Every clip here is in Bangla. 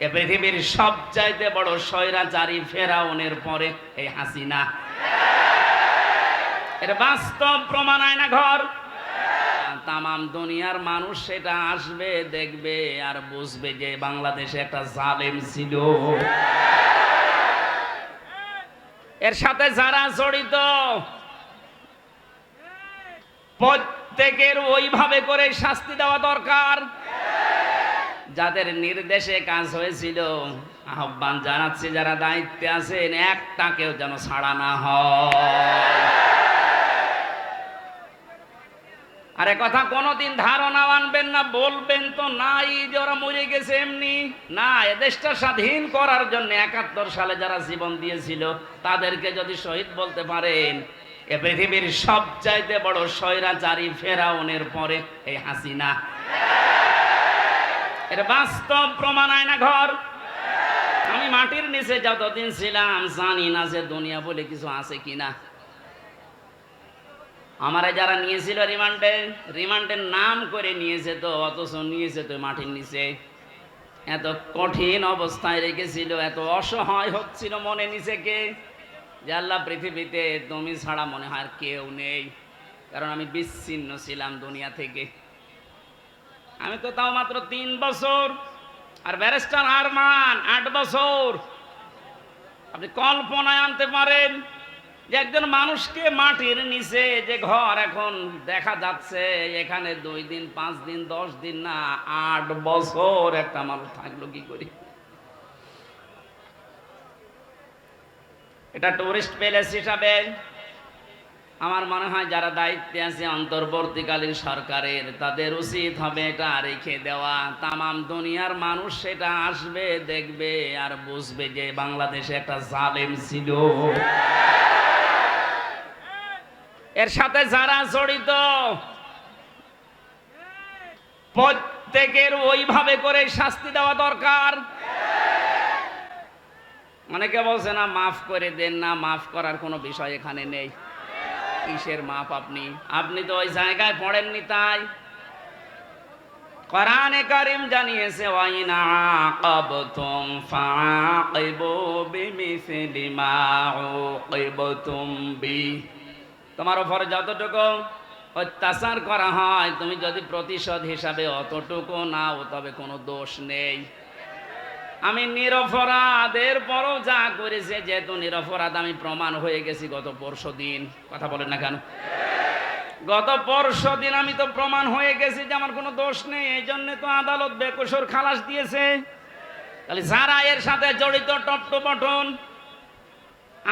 এ পৃথিবীর সবচাইতে বড় স্বৈরাচারী ফেরাউনের পরে এই হাসিনা। এর বাস্তব প্রমাণ আয়না ঘর। তামাম দুনিয়ার মানুষ সেটা আসবে, দেখবে আর বুঝবে যে বাংলাদেশে একটা জালেম ছিল। এর সাথে যারা জড়িত প্রত্যেকের ওইভাবে করে শাস্তি দেওয়া দরকার। যাদের নির্দেশে কাজ হয়েছিল আহ্বান জানাচ্ছি, যারা দায়িত্বে আছেন একটাকেও যেন ছাড়া না হয়। আরে কথা কোনোদিন ধারণা আনবেন না, বলবেন তো নাই যে ওরা মরে গেছে এমনি না। এদেশটা স্বাধীন করার জন্য ৭১ সালে যারা জীবন দিয়েছিল তাদেরকে যদি শহীদ বলতে পারেন, এ পৃথিবীর সবচাইতে বড় স্বৈরাচারী ফেরাউনের পরে এই হাসিনা। এর বাস্তব প্রমাণ আয়না ঘর। আমি মাটির নিচে যতদিন ছিলাম জানি না যে দুনিয়া বলে কিছু আছে কিনা। আমারে যারা নিয়েছিল রিমান্ডের নাম করে নিয়েছে তো, অথচ নিয়েছে তো মাটির নিচে। এত কঠিন অবস্থায় রেখেছিল, এত অসহায় হচ্ছিল মনে নিজেকে যে আল্লাহ পৃথিবীতে তুমি ছাড়া মনে হয় আর কেউ নেই। কারণ আমি বিচ্ছিন্ন ছিলাম দুনিয়া থেকে। আমি তো তাও মাত্র ৩ বছর, আর ব্যারিস্টার আরমান ৮ বছর। আপনি কল্পনায় আনতে পারেন যে একজন মানুষকে মাটির নিচে যে ঘর এখন দেখা যাচ্ছে, এখানে 2 দিন 5 দিন 10 দিন না 8 বছর একটা মানুষ থাকলো কি করে? এটা টুরিস্ট প্যালেস হিসাবে আমার মনে হয় যারা দায়িত্বে আছে অন্তর্বর্তীকালীন সরকারের, তাদের উচিত হবে এটা রেখে দেওয়া। তামাম দুনিয়ার মানুষ সেটা আসবে, দেখবে আর বুঝবে যে বাংলাদেশে একটা জালেম ছিল। এর সাথে যারা জড়িত প্রত্যেকের ওইভাবে করে শাস্তি দেওয়া দরকার। অনেকে বলছে না মাফ করে দেন, না মাফ করার কোনো বিষয় এখানে নেই। কিসের মাপ? আপনি তো ওই জায়গায় পড়েননি। তাই কোরআনে কারীম জানিয়েছে ওয়াইনা আকাবতুম ফাআকিবু বিমিসলি মা উকিবতুম বি। তোমার উপর যতটুকু অত্যাচার করা হয় তুমি যদি প্রতিশোধ হিসাবে অতটুকু নাও তবে কোনো দোষ নেই। আমি নিরপরাধ, এরপরও যা করেছে যেহেতু নিরপরাধ আমি প্রমাণ হয়ে গেছি গত পরশুদিন। কথা বলেন না কেন? গত পরশুদিন আমি তো প্রমাণ হয়ে গেছি যে আমার কোনো দোষ নেই। এই জন্য তো আদালত বেকসুর খালাস দিয়েছে। তাহলে যারা এর সাথে জড়িত টপটপটন,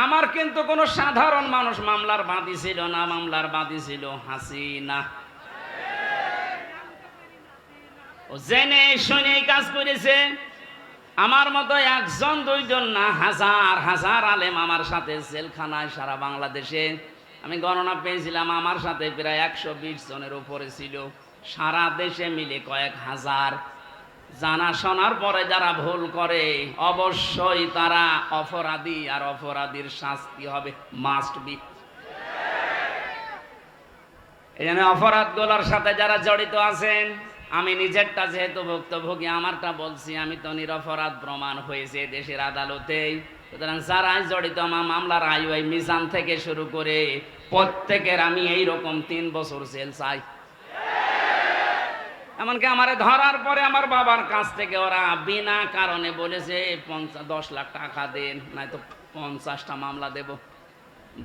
আমার কিন্তু কোনো সাধারণ মানুষ মামলার বাদী ছিল না। মামলার বাদী ছিল হাসিনা। ও জেনে শুনে কাজ করেছে। আমার মতো 1 জন 2 জন না, হাজার হাজার আলেম আমার সাথে জেলখানায় সারা বাংলাদেশে। আমি গণনা পেয়েছিলাম আমার সাথে প্রায় 120 জনের উপরে ছিল, সারা দেশে মিলে কয়েক হাজার। জানা শোনার পরে যারা ভুল করে অবশ্যই তারা অপরাধী, আর অপরাধীর শাস্তি হবে মাস্ট বি। এই জন্য অপরাধগুলোর সাথে যারা জড়িত আছেন, আমি নিজেরটা যেহেতু ভুক্তভোগী আমারটা বলছি, আমি তো নিরপরাধ প্রমাণ হয়েছে দেশের আদালতেই। সুতরাং যারাই জড়িত আমার মামলার আইওয়াই মিজান থেকে শুরু করে প্রত্যেকের আমি এইরকম 3 বছর জেল চাই। এমনকি আমারে ধরার পরে আমার বাবার কাছ থেকে ওরা বিনা কারণে বলেছে 10 লাখ টাকা দেন, নয়তো 50টা মামলা দেব।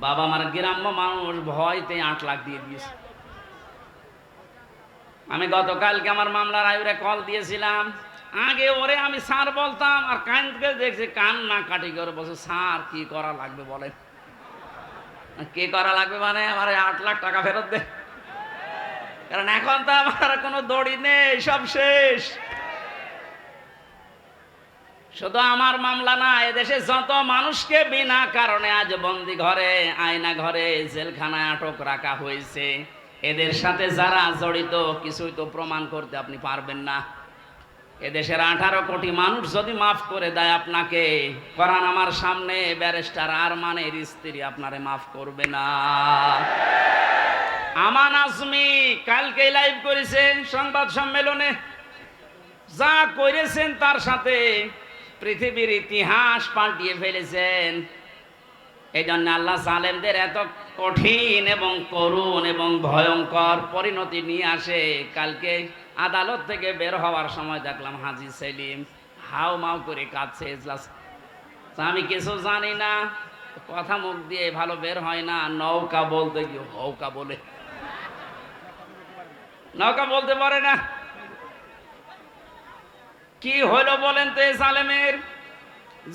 বাবা আমার গ্রাম্য মানুষ, ভয়তে 8 লাখ দিয়ে দিয়েছে। আমি গতকালকে আমার মামলার আয়ুরে কল দিয়েছিলাম। আগে ওরে আমি স্যার বলতাম, আর কানকে দেখছি কান্না কাটি করে বলছে স্যার কি করা লাগবে বলেন। কি করা লাগবে মানে আমার 8 লাখ টাকা ফেরত দে। কারণ এখন তো আমার কোনো দড়ি নেই, সব শেষ। শুধু আমার মামলা না, এদেশে যত মানুষকে বিনা কারণে আজ বন্দি ঘরে, আয়না ঘরে, জেলখানায় আটক রাখা হয়েছে, এদের সাথে যারা জড়িত কিছুই তো প্রমাণ করতে আপনি পারবেন না। এদেশের 18 কোটি মানুষ যদি মাফ করে দেয় আপনাকে, কোরআন আমার সামনে ব্যারিস্টার আরমানের স্ত্রী আপনারে মাফ করবে না। আমান আজমি কালকে লাইভ করেছেন সংবাদ সম্মেলনে, যা করেছেন তার সাথে পৃথিবীর ইতিহাস পাল্টিয়ে ফেলেছেন। এই জন্য আল্লাহ জালেমদের এত কঠিন এবং করুণ এবং ভয়ঙ্কর পরিণতি নিয়ে আসে। কালকে আদালত থেকে বের হওয়ার সময় দেখলাম হাজী সেলিম হাউ মাউ করে কাঁদছে। এজলাস আমি কিছু জানি না, কথা মুখ দিয়ে ভালো বের হয় না, নৌকা বলতে গিয়ে হৌকা বলে, নৌকা বলতে পারে না। কি হলো বলেন তো এই জালেমের?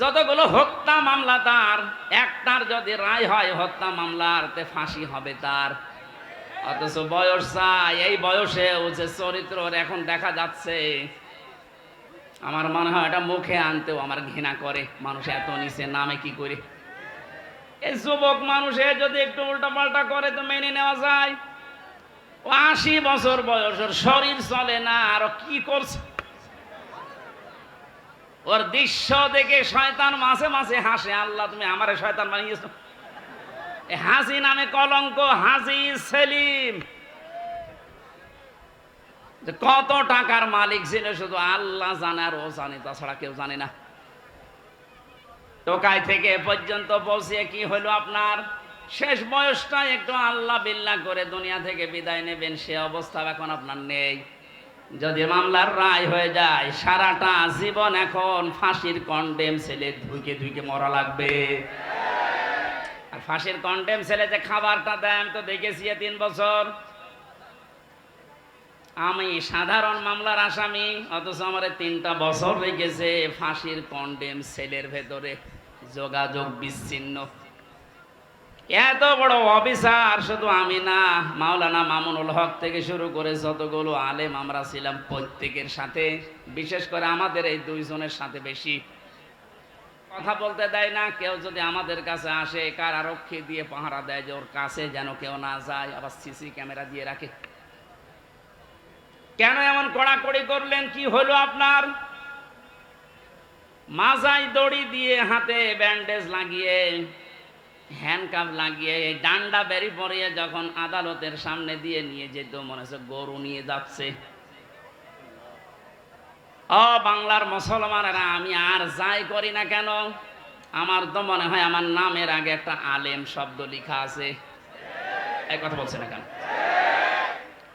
যতগুলো হত্যা মামলা তার, একটার যদি রায় হয় হত্যা মামলার, তে ফাঁসি হবে তার। অথচ বয়স চাই, এই বয়সে যে চরিত্র এখন দেখা যাচ্ছে, আমার মনে হয় এটা মুখে আনতেও আমার ঘৃণা করে। মানুষ এত নিচে নামে কি করে? এই যুবক মানুষে যদি একটু উল্টা পাল্টা করে তো মেনে নেওয়া যায়। ও 80 বছর বয়সের, শরীর চলে না, আরো কি করছে? ওর দৃশ্য দেখে শয়তান মাঝে মাঝে হাসে, আল্লাহ তুমি আমারে শয়তান বানিয়েছো। হাজি নামে কলঙ্ক, হাজি সেলিম কত টাকার মালিক ছিল শুধু আল্লাহ জানে, আর ও জানে, তাছাড়া কেউ জানে না। টোকাই থেকে পর্যন্ত পৌঁছে কি হলো আপনার? শেষ বয়সটা একটু আল্লাহ বিল্লাহ করে দুনিয়া থেকে বিদায় নেবেন, সে অবস্থা এখন আপনার নেই। যদি মামলার রায় হয়ে যায়, সারাটা জীবন এখন ফাঁসির কন্ডেম ছেলে ধুইকে ধুইকে মরা লাগবে। আর ফাঁসির কন্ডেম ছেলে যে খাবারটা দেয় আমি তো দেখেছি 3 বছর। আমি সাধারণ মামলার আসামি, অথচ আমার 3টা বছর রেখেছে ফাঁসির কন্ডেম সেলের ভেতরে, যোগাযোগ বিচ্ছিন্ন। এত বড় অফিসার শুধু আমি না, মাওলানা মামুনুল হক থেকে শুরু করে যতগুলো আলেম আমরা ছিলাম, প্রত্যেকের সাথে, বিশেষ করে আমাদের এই 2 জনের সাথে বেশি কথা বলতে দেয় না। কেউ যদি আমাদের কাছে আসে, কারারক্ষী দিয়ে পাহারা দেয় যে ওর কাছে যেন কেউ না যায়, আবার সিসি ক্যামেরা দিয়ে রাখে। কেন এমন কড়াকড়ি করলেন? কি হলো আপনার? মাজায় দড়ি দিয়ে, হাতে ব্যান্ডেজ লাগিয়ে, হ্যান্ডকাপ লাগিয়ে, ডান্ডা বেরি পরিয়ে যখন আদালতের সামনে দিয়ে নিয়ে যেত, মনে হচ্ছে গরু নিয়ে যাচ্ছে। ও বাংলার মুসলমানেরা, আমি আর যাই করি না কেন, আমার তো মনে হয় আমার নামের আগে একটা আলেম শব্দ লেখা আছে। এই কথা বলছে না কেন?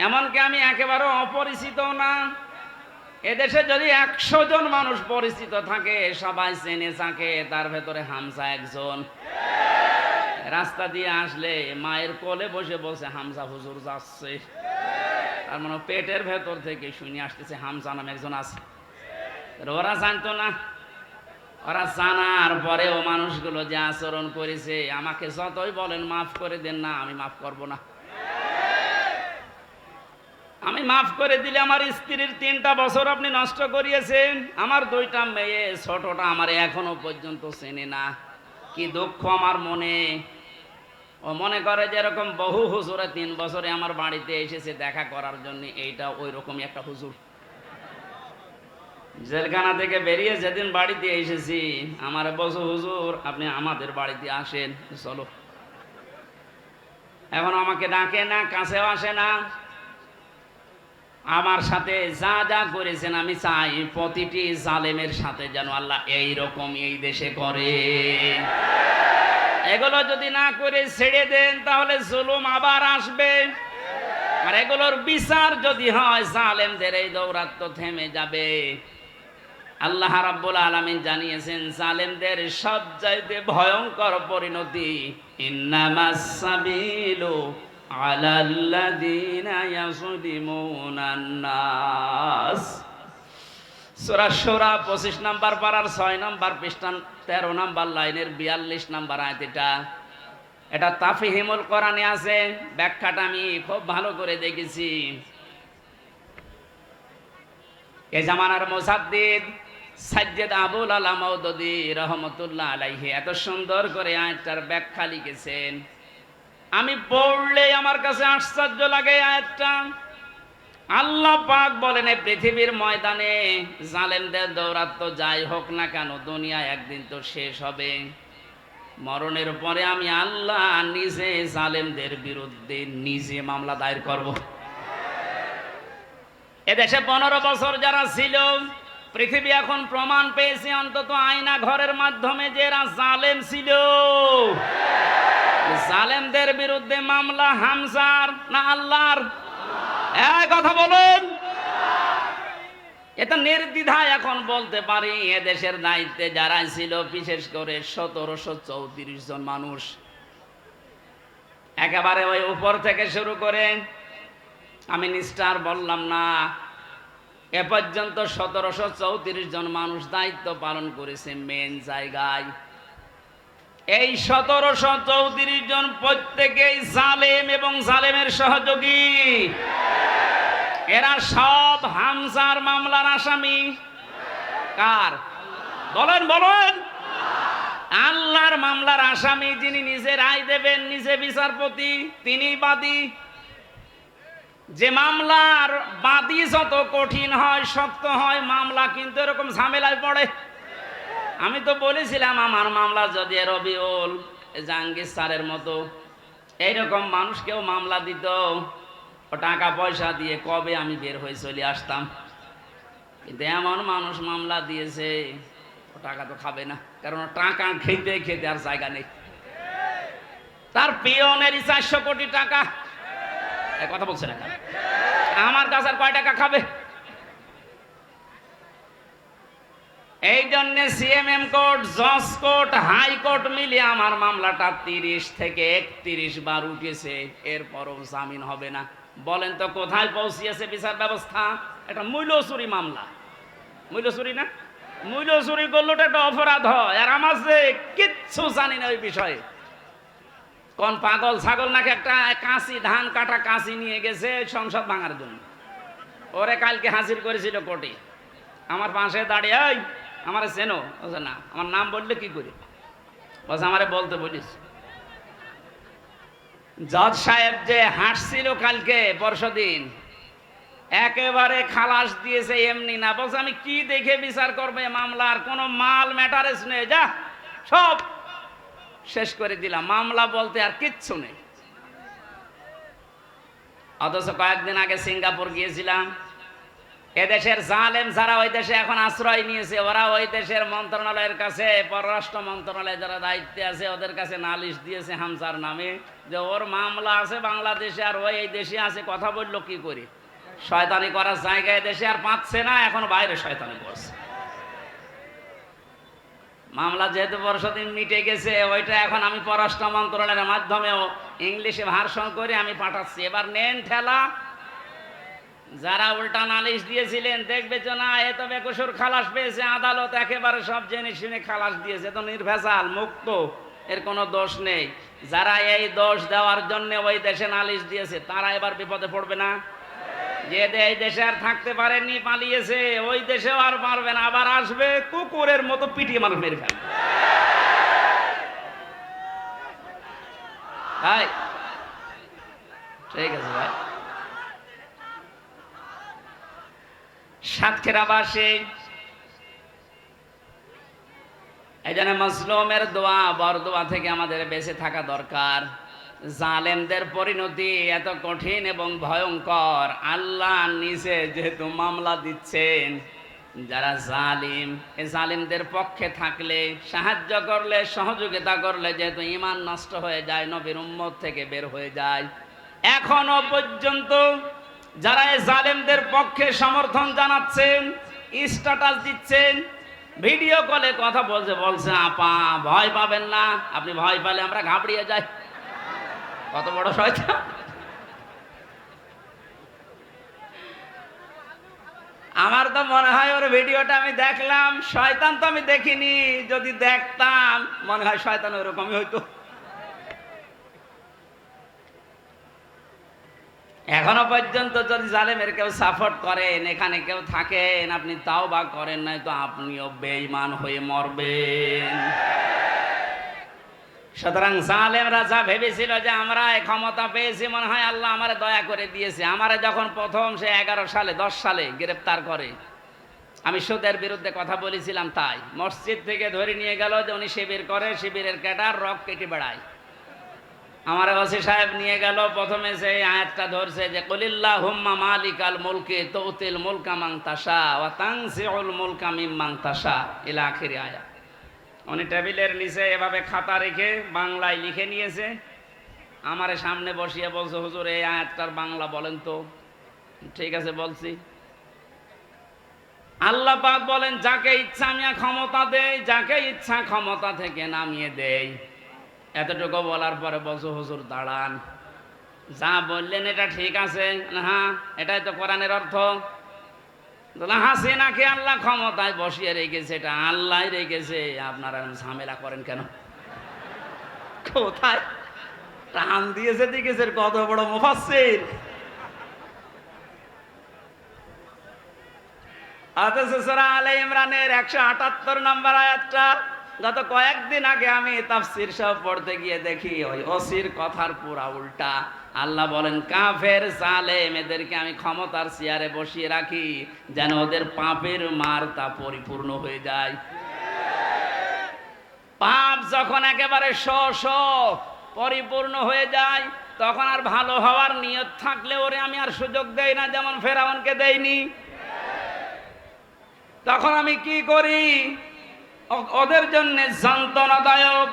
এমনকি আমি একেবারে অপরিচিত না। এদেশে যদি 100 জন মানুষ পরিচিত থাকে, সবাই চেনে থাকে, তার ভেতরে হামজা একজন। রাস্তা দিয়ে আসলে মায়ের কোলে বসে বসে হামজা হুজুর যাচ্ছে, তার মানে পেটের ভেতর থেকে শুনে আসতেছে হামজা নামে একজন আছে। ওরা জানতো না। ওরা জানার পরেও মানুষগুলো যে আচরণ করেছে, আমাকে যতই বলেন মাফ করে দেন না, আমি মাফ করব না। আমি মাফ করে দিলে আমার স্ত্রীর 3টা বছর আপনি নষ্ট করিয়েছেন, আমার 2টা মেয়ে, ছোটটা আমার এখনো পর্যন্ত চেনে না। কি দুঃখ আমার মনে। ও মনে করে যে এরকম বহু হুজুরে 3 বছরে আমার বাড়িতে এসেছে দেখা করার জন্য, এইটা ওই রকমই একটা হুজুর। জেলখানা থেকে বেরিয়ে যেদিন বাড়িতে এসেছি, আমার বলছে হুজুর আপনি আমাদের বাড়িতে আসেন, চলো। এখন আমাকে ডাকে না, কাছেও আসে না। আমার সাথে যা যা করেছেন, আমি চাই প্রতিটি জালেমের সাথে যেন আল্লাহ এইরকম এই দেশে করে। এগুলো যদি না করে ছেড়ে দেন, তাহলে জুলুম আবার আসবে। আর এগুলোর বিচার যদি হয়, জালেমদের এই দৌরাত্ম্য থেমে যাবে। আল্লাহ রাব্বুল আলামিন জানিয়েছেন, জালেমদের সবচাইতে ভয়ঙ্কর পরিণতি, ইন্নামাস সাবিলু আলাল্লাযীনা ইয়াযলিমুনান নাস। সূরা শূরা 25 নম্বর পারার 6 নম্বর পৃষ্ঠা 13 নম্বর লাইনের 42 নম্বর আয়াত। এটা তাফহিমুল কোরআনে আছে, ব্যাখ্যাটা আমি খুব ভালো করে দেখেছি। এই জামানার মুসাদ্দিদ সাজ্জাদ আবুল আলা মাউদুদী রাহমাতুল্লাহ আলাইহি এত সুন্দর করে আয়াতটার ব্যাখ্যা লিখেছেন, আমি পড়লে আমার কাছে আশ্চর্য লাগে আয়াতটা। আল্লাহ পাক বলেন, এই পৃথিবীর ময়দানে জালেমদের দৌরাত্ম্য যাই হোক না কেন, দুনিয়া একদিন তো শেষ হবে। মরণের পরে আমি আল্লাহ নিজে জালেমদের বিরুদ্ধে নিজে মামলা দায়ের করব। এদেশে 15 বছর যারা ছিল, পৃথিবী এখন প্রমাণ পেয়েছে অন্তত আয়না ঘরের মাধ্যমে যে এরা জালেম ছিল। জালেমদের বিরুদ্ধে মামলা হামজার না আল্লাহর? এক কথা বলুন। এটা নির্দ্বিধায় এখন বলতে পারি এদেশের দায়িত্বে যারা ছিল, বিশেষ করে 1734 জন মানুষ, একেবারে ওই উপর থেকে শুরু করে, আমি নিষ্ঠার বললাম না, এ পর্যন্ত 1734 জন মানুষ দায়িত্ব পালন করেছে মেন জায়গায়। এই 1734 জন প্রত্যেকেই জালেম এবং জালেমের সহযোগী। এরা সব হামজার মামলার আসামি। কার? বলেন বলেন। আল্লাহর মামলার আসামি, যিনি নিজে রায় দেবেন, নিজে বিচারপতি, তিনি বাদী। যে মামলার বাদী যত কঠিন হয়, শক্ত হয়, মামলা কিন্তু এরকম ঝামেলায় পড়ে। আমি তো বলেছিলাম আমার মামলা যদি রবিউল জাহাঙ্গীর স্যারের মতো এইরকম মানুষ কেউ মামলা দিত, ও টাকা পয়সা দিয়ে কবে আমি বের হয়ে চলে আসতাম। কিন্তু এমন মানুষ মামলা দিয়েছে, ও টাকা তো খাবে না, কারণ টাকা খেতে খেতে আর জায়গা নেই। তার পিয়নেরই 400 কোটি টাকা। কথা বলছে না, আমার কাছে আর কয় টাকা খাবে? এই জন্য সিএমএম কোর্ট, জজ কোর্ট, হাইকোর্ট মিলিয়ে আমার মামলাটা 30 থেকে 31 বার উঠেছে, এরপরও জামিন হবে না। বলেন তো কোথায় পৌঁছিয়েছে বিচার ব্যবস্থা? এটা মূল্য চুরি মামলা। মূল্য চুরি না? মূল্য চুরি করলে তো একটা অপরাধ হয়, আর আমার যে কিচ্ছু জানি না ওই বিষয়ে। কোন পাগল ছাগল নাকি একটা কাঁচি, ধান কাটা কাঁচি নিয়ে গেছে সংসদ ভাঙার জন্য। ওরে কালকে হাজির করেছিল কোর্টে। আমার পাশে দাঁড়িয়ে, এই আমারে চেনো? বলছে না। আমার নাম বললে কি করি? বলছে আমারে বলতে বলিস। জজ সাহেব যে হাসছিল কালকে পরশুদিন, একেবারে খালাস দিয়েছে এমনি না। বলছে আমি কি দেখে বিচার করবে মামলার? কোনো মাল ম্যাটারেস নেই, যা সব শেষ করে দিলাম। মামলা বলতে আর কিচ্ছু নেই। অথচ কয়েকদিন আগে সিঙ্গাপুর গিয়েছিলাম। এদেশের জালেম যারা ওই দেশে এখন আশ্রয় নিয়েছে, ওরা ওই দেশের মন্ত্রণালয়ের কাছে, পররাষ্ট্র মন্ত্রণালয়ে যারা দায়িত্বে আছে, ওদের কাছে নালিশ দিয়েছে হামজার নামে, যে ওর মামলা আছে বাংলাদেশে আর ওই এই দেশে আছে। কথা বললো কি করে? শয়তানি করার জায়গায় দেশে আর পাচ্ছে না, এখন বাইরে শয়তানি করছে। মামলা যেহেতু পরশুদিন মিটে গেছে, ওইটা এখন আমি পররাষ্ট্র মন্ত্রণালয়ের মাধ্যমেও ইংলিশে ভার্সন করে আমি পাঠাচ্ছি। এবার নেন ঠেলা। যারা উল্টা নালিশ দিয়েছিলেন, দেখবে যে না এ তো বেকসুর খালাস পেয়েছে, আদালত একেবারে সব জেনে শুনে খালাস দিয়েছে, তো নির্ভেজাল মুক্ত, এর কোনো দোষ নেই। যারা এই দোষ দেওয়ার জন্য ওই দেশে নালিশ দিয়েছে, তারা এবার বিপদে পড়বে না? যে এই দেশে আর থাকতে পারেননি, পালিয়েছে, ওই দেশেও আর পারবে না, আবার আসবে, কুকুরের মতো পিটিয়ে মানুষ মেরে ফেলবে। ভাই ঠিক আছে ভাই। সাতক্ষীরাবাসী এই জন্য মজলুমের দোয়া, বরদোয়া থেকে আমাদের বেঁচে থাকা দরকার। জালেমদের পরিণতি এত কঠিন এবং ভয়ঙ্কর। আল্লাহ নিজে যেহেতু মামলা দিচ্ছেন, যারা জালিম, এই জালিমদের পক্ষে থাকলে, সাহায্য করলে, সহযোগিতা করলে যেহেতু ঈমান নষ্ট হয়ে যায়, নবীর উম্মত থেকে বের হয়ে যায়। এখনো পর্যন্ত যারা এই জালেমদের পক্ষে সমর্থন জানাচ্ছেন, স্ট্যাটাস দিচ্ছেন, ভিডিও কলে কথা বলছে আপা ভয় পাবেন না, আপনি ভয় পেলে আমরা ঘাবড়িয়ে যাই। কত বড় শয়তান! আমার তো মনে হয় ওর ভিডিওটা আমি দেখলাম, শয়তান তো আমি দেখিনি, যদি দেখতাম মনে হয় শয়তান ওরকমই হইতো। এখনো পর্যন্ত যদি জালেমের কেউ সাপোর্ট করেন, এখানে কেউ থাকেন, আপনি তাওবা করেন নাই তো আপনিও বেঈমান হয়ে মরবেন। সুতরাং জালেমরা যা ভেবেছিল যে আমরা ক্ষমতা পেয়েছি, মনে হয় আল্লাহ আমারে দয়া করে দিয়েছে। আমারে যখন প্রথম সে 11 সালে 10 সালে গ্রেফতার করে, আমি সুদের বিরুদ্ধে কথা বলেছিলাম, তাই মসজিদ থেকে ধরে নিয়ে গেল যে উনি শিবির করে, শিবিরের ক্যাডার, রক কেটে বেড়ায়। আমার ওসি সাহেব নিয়ে গেল, প্রথমে যে আয়াতটা ধরছে যে কুলিল্লাহুম্মা মালিকাল মুলকি তুতিল মুলকা মান তাশা ওয়া তানজিউল মুলকা মিম্মান তাশা ইলা আখির আয়াত। উনি টেবিলের নিচে এভাবে খাতা রেখে বাংলায় লিখে নিয়েছে, আমার সামনে বসিয়ে বলছে, হুজুর এই আয়াতটার বাংলা বলেন তো। ঠিক আছে বলছি। আল্লাহ পাক বলেন, যাকে ইচ্ছা আমি ক্ষমতা দেই, যাকে ইচ্ছা ক্ষমতা থেকে নামিয়ে দেই। এতটুকু বলার পরে বলছো, হুজুর দাঁড়ান, যা বললেন এটা ঠিক আছে, হ্যাঁ এটাই তো কোরআনের অর্থ। হাসিনাকে আল্লাহ ক্ষমতায় বসিয়ে রেখেছে, এটা আল্লাহ রেখেছে, আপনারা ঝামেলা করেন কেন? কোথায় টান দিয়েছে দেখেছে, কত বড় মুফাসসির। অথচ সূরা আলে ইমরানের 178 নম্বর আয়াতটা গত কয়েকদিন আগে আমি তাফসীর সব পড়তে গিয়ে দেখি ওই ওসির কথার পুরা উল্টা। আল্লাহ বলেন, কাফের জালেম এদেরকে আমি ক্ষমতার চেয়ারে বসিয়ে রাখি যেন ওদের পাপের মার তা পরিপূর্ণ হয়ে যায়। পাপ যখন একেবারে পরিপূর্ণ হয়ে যায়, তখন আর ভালো হওয়ার নিয়ত থাকলে ওরে আমি আর সুযোগ দেই না, যেমন ফেরাউনকে দেইনি। তখন আমি কি করি? ওদের জন্য যন্ত্রণাদায়ক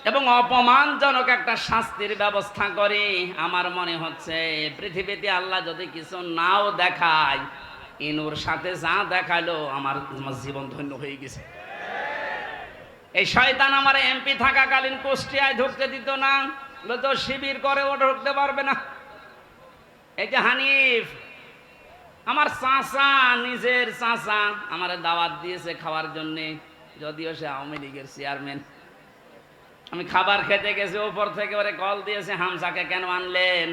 এবং অপমানজনক একটা শাস্তির ব্যবস্থা করি। আমার মনে হচ্ছে পৃথিবীতে আল্লাহ যদি কিছু নাও দেখায়, ইনুর সাথে যা দেখালো আমার জীবন ধন্য হয়ে গেছে। এই শয়তান আমার এমপি থাকাকালীন কুষ্টিয়ায় ঢুকতে দিত না, তো শিবির করে ও ঢুকতে পারবে না। এই যে হানিফ আমার চাচা, নিজের চাচা, আমার দাওয়াত দিয়েছে খাওয়ার জন্যে, যদিও সে আওয়ামী লীগের চেয়ারম্যান। আমি খাবার খেতে গেছি, ওপর থেকে ওরে কল দিয়েছে, হামসাকে কেন আনলেন?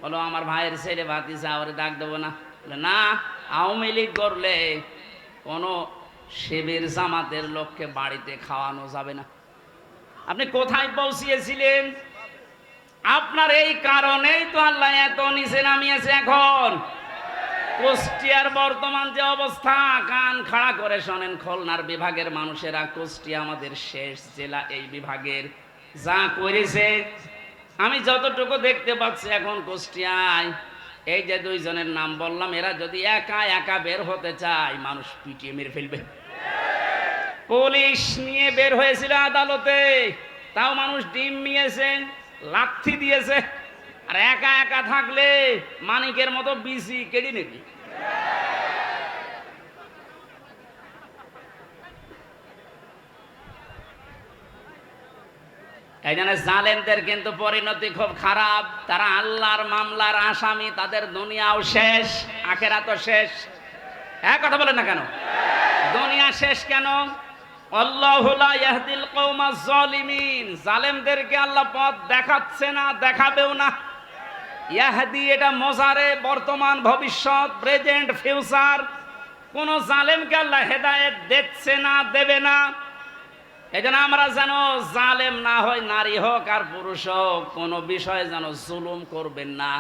বলো আমার ভাইয়ের ছেলে ভাতিজা, ওরে ডাক দেবো না। না, আওয়ামী লীগ করলে কোনো শিবির জামাতের লোককে বাড়িতে খাওয়ানো যাবে না। আপনি কোথায় পৌঁছিয়েছিলেন? আপনার এই কারণেই তো আল্লাহ এত নিচে নামিয়েছে। এখন কুষ্টিয়ার বর্তমান যে অবস্থা, কান খাড়া করে শোনেন খুলনার বিভাগের মানুষেরা, কুষ্টিয়া আমাদের শেষ জেলা, এই বিভাগের যা করেছে আমি যতটুকু দেখতে পাচ্ছি এখন কুষ্টিয়ায়, এই যে দুইজনের নাম বললাম, এরা যদি একা একা বের হতে চায়, মানুষ পিটিয়ে মেরে ফেলবে। পুলিশ নিয়ে বের হয়েছিল আদালতে, তাও মানুষ ডিম নিয়েছে, লাথি দিয়েছে। আর একা একা থাকলে মানিকের মতো বিসি কেড়ে নেবে। এই জন্য জালেমদের কিন্তু পরিণতি খুব খারাপ। তারা আল্লাহর মামলার আসামি, তাদের দুনিয়াও শেষ, আখিরাতও শেষ। এক কথা বলেন না কেন? দুনিয়া শেষ কেন? আল্লাহু লা ইয়াহদিল কওমাজ জালিমিন, জালেমদেরকে আল্লাহ পথ দেখাচ্ছে না, দেখাবেও না। ইয়াহদি এটা মোজারে, বর্তমান, ভবিষ্যৎ, প্রেজেন্ট, ফিউচার। কোন জালেমকে আল্লাহ হেদায়েত দিচ্ছে না, দেবে না। এই জন্য আমরা যেন জালেম না হয়, নারী হোক আর পুরুষ হোক, কোনো বিষয়ে যেন জুলুম করবেন না।